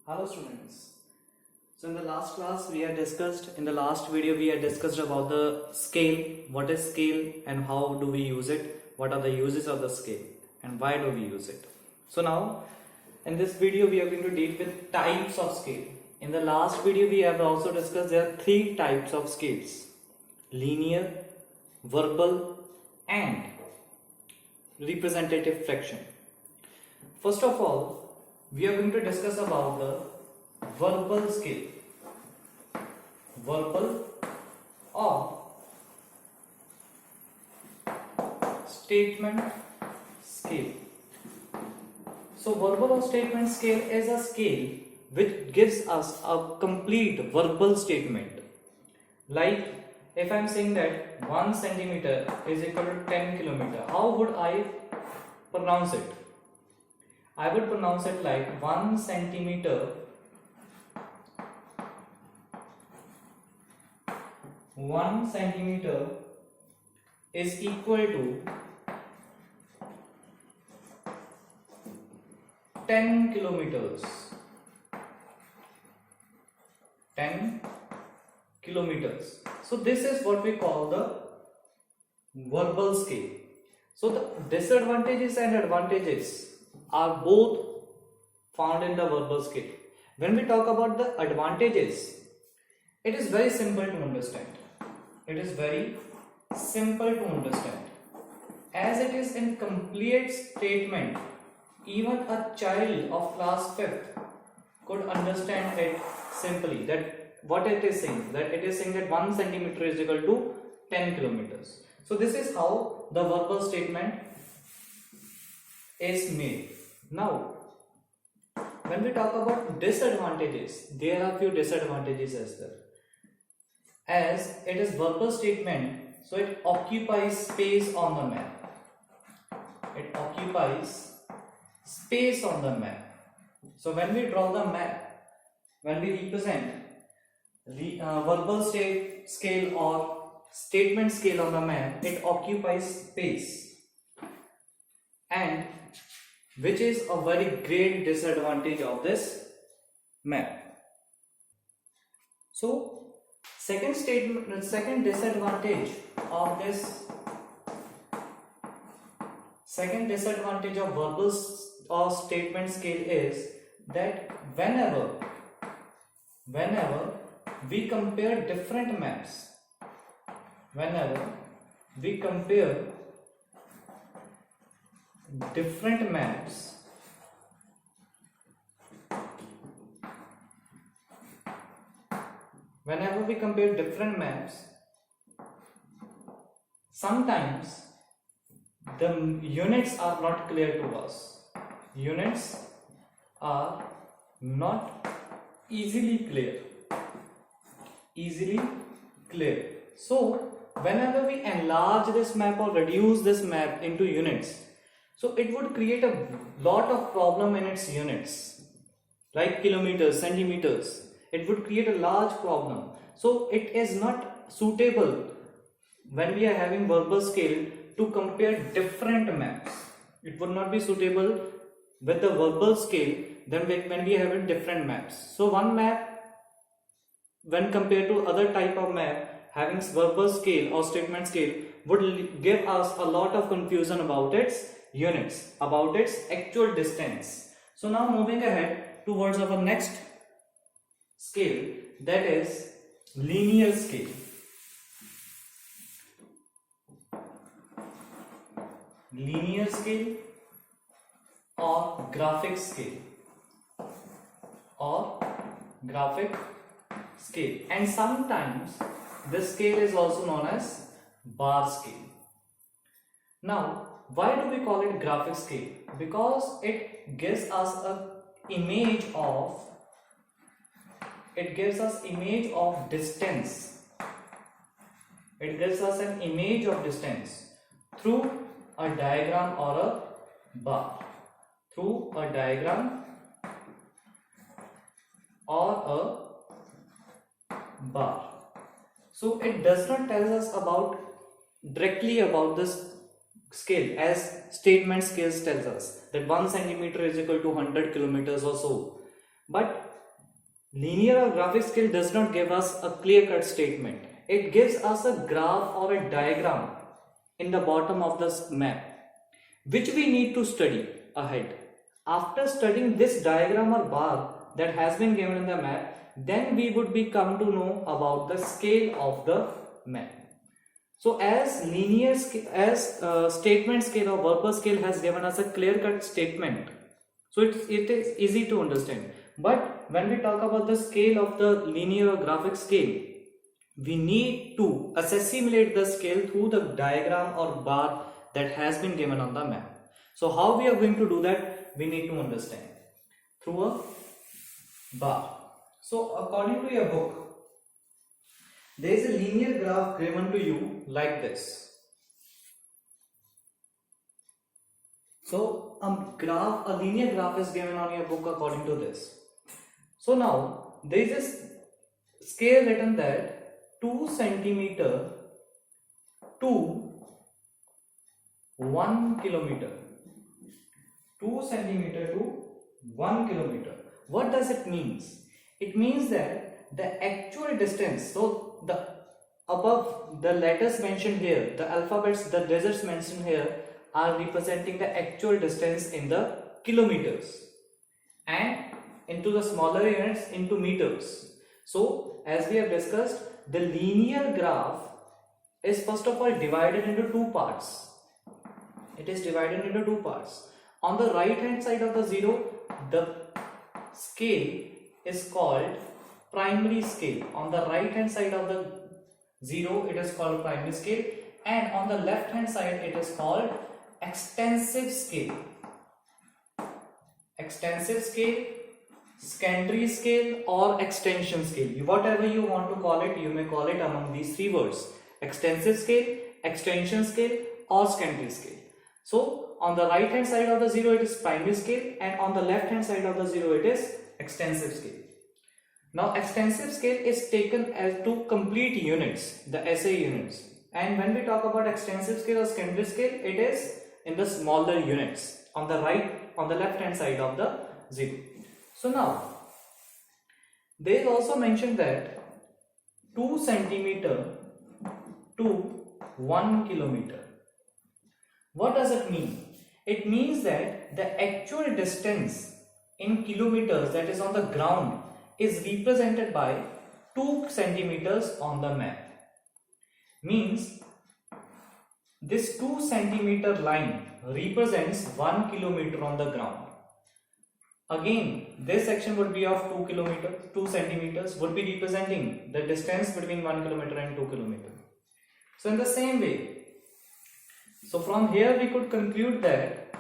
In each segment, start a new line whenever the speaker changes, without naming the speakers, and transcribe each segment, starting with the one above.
Hello students. So in the last class we had discussed, in the last video we had discussed about the scale, what is scale and how do we use it, what are the uses of the scale and why do we use it. So now in this video we are going to deal with types of scale. In the last video we have also discussed there are three types of scales: linear, verbal and representative fraction. First of all, we are going to discuss about the verbal scale. Verbal or statement scale. So verbal or statement scale is a scale which gives us a complete verbal statement. Like if I am saying that 1 centimeter is equal to 10 kilometer, how would I pronounce it? I would pronounce it like 1 centimeter is equal to 10 kilometers. 10 kilometers. So this is what we call the verbal scale. So the disadvantages and advantages are both found in the verbal scale. When we talk about the advantages, it is very simple to understand. It is very simple to understand. As it is in complete statement, even a child of class 5th could understand it simply. That what it is saying, that it is saying that 1 centimeter is equal to 10 kilometers. So this is how the verbal statement is made. Now, when we talk about disadvantages, there are few disadvantages as well. As it is verbal statement, so it occupies space on the map. It occupies space on the map. So when we draw the map, when we represent the verbal scale or statement scale on the map, it occupies space, and which is a very great disadvantage of this map. So second disadvantage of verbal or statement scale is that whenever we compare different maps, sometimes the units are not clear to us. Units are not easily clear. So whenever we enlarge this map or reduce this map into units, so it would create a lot of problem in its units, like kilometers, centimeters. It would create a large problem. So it is not suitable when we are having verbal scale to compare different maps. It would not be suitable with the verbal scale than when we are having different maps. So one map, when compared to other type of map having verbal scale or statement scale, would give us a lot of confusion about its units, about its actual distance. So now moving ahead towards our next scale, that is linear scale. Linear scale or graphic scale, and sometimes this scale is also known as bar scale. Now, why do we call it graphic scale? Because it gives us an image of distance. It gives us an image of distance through a diagram or a bar. So it does not tell us directly about this scale, as statement scales tells us that 1 centimeter is equal to 100 kilometers or so. But linear or graphic scale does not give us a clear-cut statement. It gives us a graph or a diagram in the bottom of the map, which we need to study ahead. After studying this diagram or bar that has been given in the map, then we would come to know about the scale of the map. So as statement scale or Werper scale has given us a clear-cut statement, so it is easy to understand. But when we talk about the scale of the linear or graphic scale, we need to assimilate the scale through the diagram or bar that has been given on the map. So how we are going to do that, we need to understand through a bar. So according to your book, there is a linear graph given to you like this. So a linear graph is given on your book according to this. So now there is a scale written that 2 centimeter to 1 kilometer. 2 centimeter to 1 kilometer. What does it mean? It means that the actual distance, so the above the letters mentioned here, the alphabets, the digits mentioned here are representing the actual distance in the kilometers, and into the smaller units into meters. So as we have discussed, the linear graph is first of all divided into two parts. It is divided into two parts. On the right hand side of the zero, the scale is called primary scale. On the right hand side of the zero, it is called primary scale, and on the left hand side it is called extensive scale. Extensive scale, secondary scale, or extension scale, whatever you want to call it, you may call it among these three words: extensive scale, extension scale, or secondary scale. So on the right hand side of the zero it is primary scale, and on the left hand side of the zero it is extensive scale. Now extensive scale is taken as two complete units, the SI units, and when we talk about extensive scale or secondary scale, it is in the smaller units on the left hand side of the zero. So now they also mentioned that 2 centimeter to 1 kilometer. What does it mean? It means that the actual distance in kilometers, that is on the ground, is represented by 2 centimeters on the map. Means this 2 centimeter line represents 1 kilometer on the ground. Again, this section would be of 2 centimeters would be representing the distance between 1 kilometer and 2 kilometer. So in the same way, so from here we could conclude that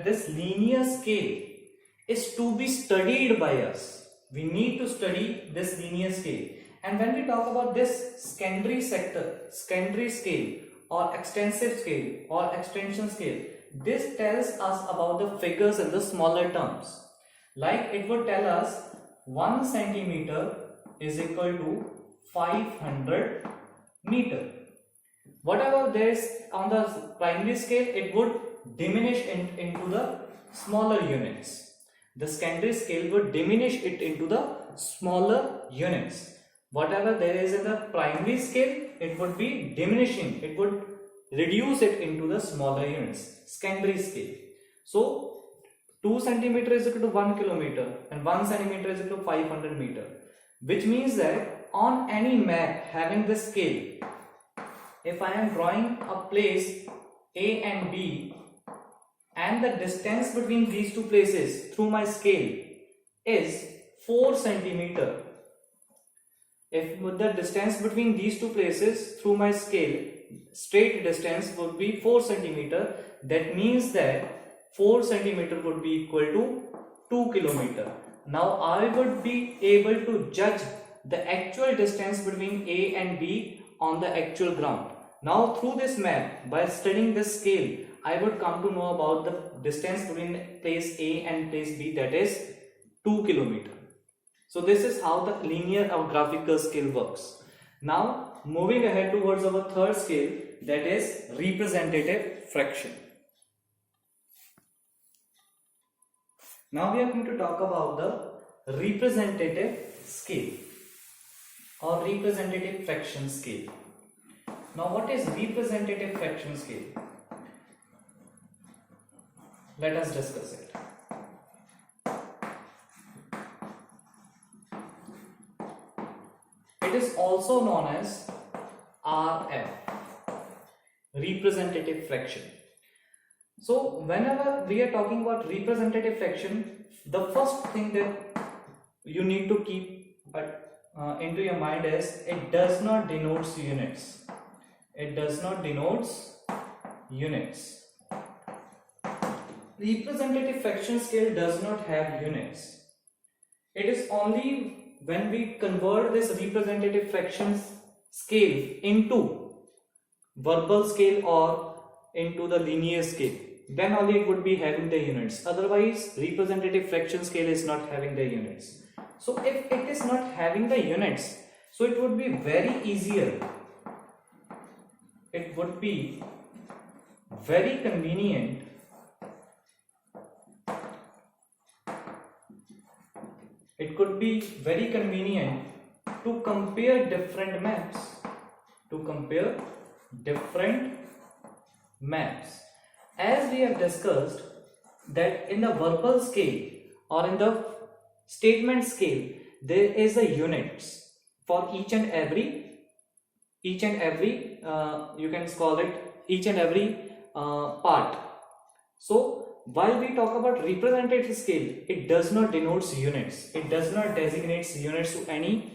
this linear scale is to be studied by us. We need to study this linear scale. And when we talk about this secondary scale or extensive scale or extension scale, this tells us about the figures in the smaller terms. Like it would tell us 1 centimeter is equal to 500 meter. Whatever there is on the primary scale, it would diminish into the smaller units. The secondary scale would diminish it into the smaller units. Whatever there is in the primary scale, it would be diminishing. It would reduce it into the smaller units, secondary scale. So 2 centimeter is equal to 1 kilometer and 1 centimeter is equal to 500 meter, which means that on any map having this scale, if I am drawing a place A and B and the distance between these two places through my scale is 4 centimeter. If the distance between these two places through my scale, straight distance would be 4 centimeter, that means that 4 centimeter would be equal to 2 kilometer. Now I would be able to judge the actual distance between A and B on the actual ground. Now through this map, by studying this scale, I would come to know about the distance between place A and place B, that is 2 kilometer. So this is how the linear or graphical scale works. Now moving ahead towards our third scale, that is representative fraction. Now we are going to talk about the representative scale or representative fraction scale. Now what is representative fraction scale? Let us discuss it. It is also known as RF, representative fraction. So whenever we are talking about representative fraction, the first thing that you need to keep into your mind is it does not denotes units. It does not denotes units. Representative fraction scale does not have units. It is only when we convert this representative fraction scale into verbal scale or into the linear scale, then only it would be having the units. Otherwise, representative fraction scale is not having the units. So if it is not having the units, so it would be very easier. It would be very convenient to compare different maps. As we have discussed that in the verbal scale or in the statement scale, there is a units for each and every you can call it each and every part. So while we talk about representative scale, it does not denotes units. It does not designates units to any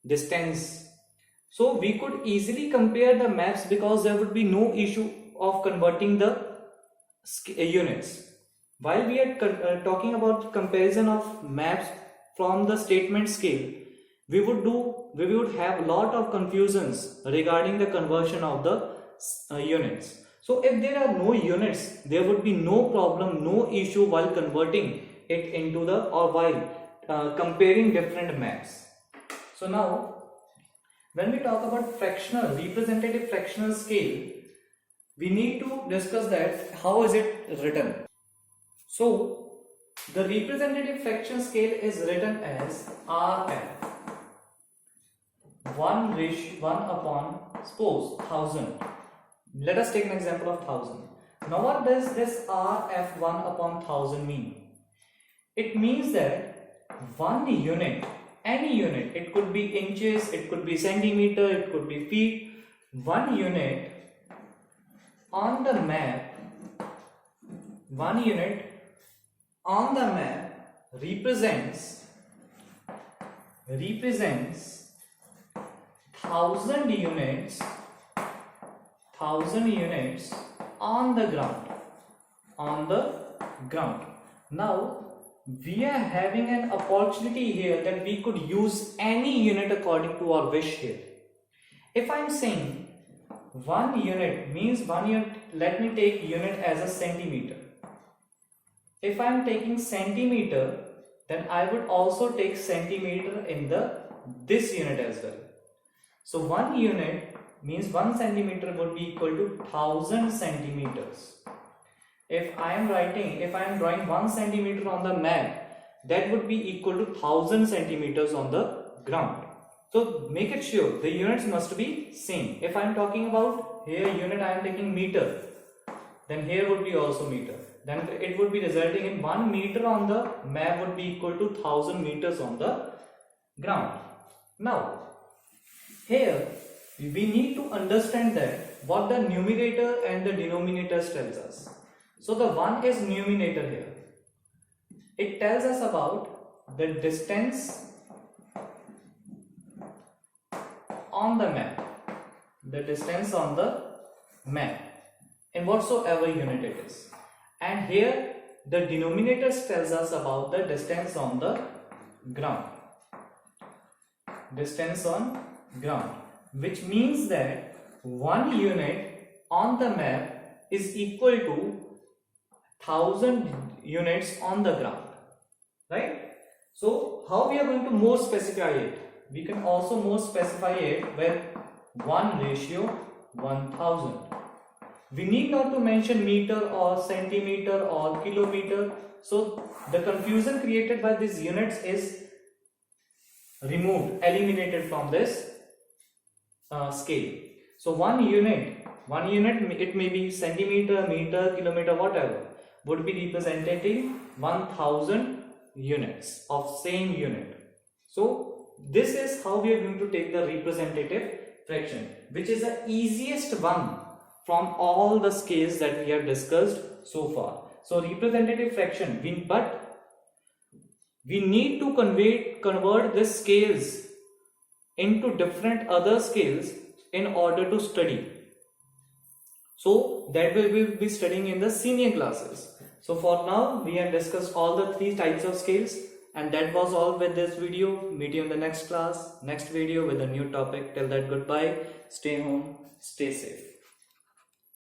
distance. So we could easily compare the maps because there would be no issue of converting the units. While we are talking about comparison of maps from the statement scale, we would have a lot of confusions regarding the conversion of the units. So if there are no units, there would be no problem, no issue while converting it into while comparing different maps. So now, when we talk about representative fractional scale, we need to discuss that how is it written. So the representative fraction scale is written as RF, 1 upon, suppose 1000. Let us take an example of 1000. Now what does this RF 1 upon 1000 mean? It means that one unit, any unit, it could be inches, it could be centimeter, it could be feet, one unit on the map, represents 1000 units on the ground. Now we are having an opportunity here that we could use any unit according to our wish here. If I am saying 1 unit means 1 unit, let me take unit as a centimeter. If I am taking centimeter, then I would also take centimeter in this unit as well. So 1 unit means 1 centimeter would be equal to 1000 centimeters. If I am drawing 1 centimeter on the map, that would be equal to 1000 centimeters on the ground. So make it sure the units must be same. If I am talking about here unit, I am taking meter, then here would be also meter. Then it would be resulting in 1 meter on the map would be equal to 1000 meters on the ground. Now here we need to understand that what the numerator and the denominator tells us. So the 1 is numerator here. It tells us about the distance on the map. In whatsoever unit it is. And here the denominator tells us about the distance on the ground. Which means that 1 unit on the map is equal to 1000 units on the ground, right? So how we are going to more specify it? We can also more specify it with 1:1000. We need not to mention meter or centimeter or kilometer. So the confusion created by these units is removed, eliminated from this scale. So one unit, it may be centimeter, meter, kilometer, whatever, would be representing 1000 units of same unit. So this is how we are going to take the representative fraction, which is the easiest one from all the scales that we have discussed so far. So representative fraction, but we need to convert this scales into different other scales in order to study. So that we will be studying in the senior classes. So for now we have discussed all the 3 types of scales, and that was all with this video. Meet you in the next class, next video with a new topic. Till that, goodbye, stay home, stay safe.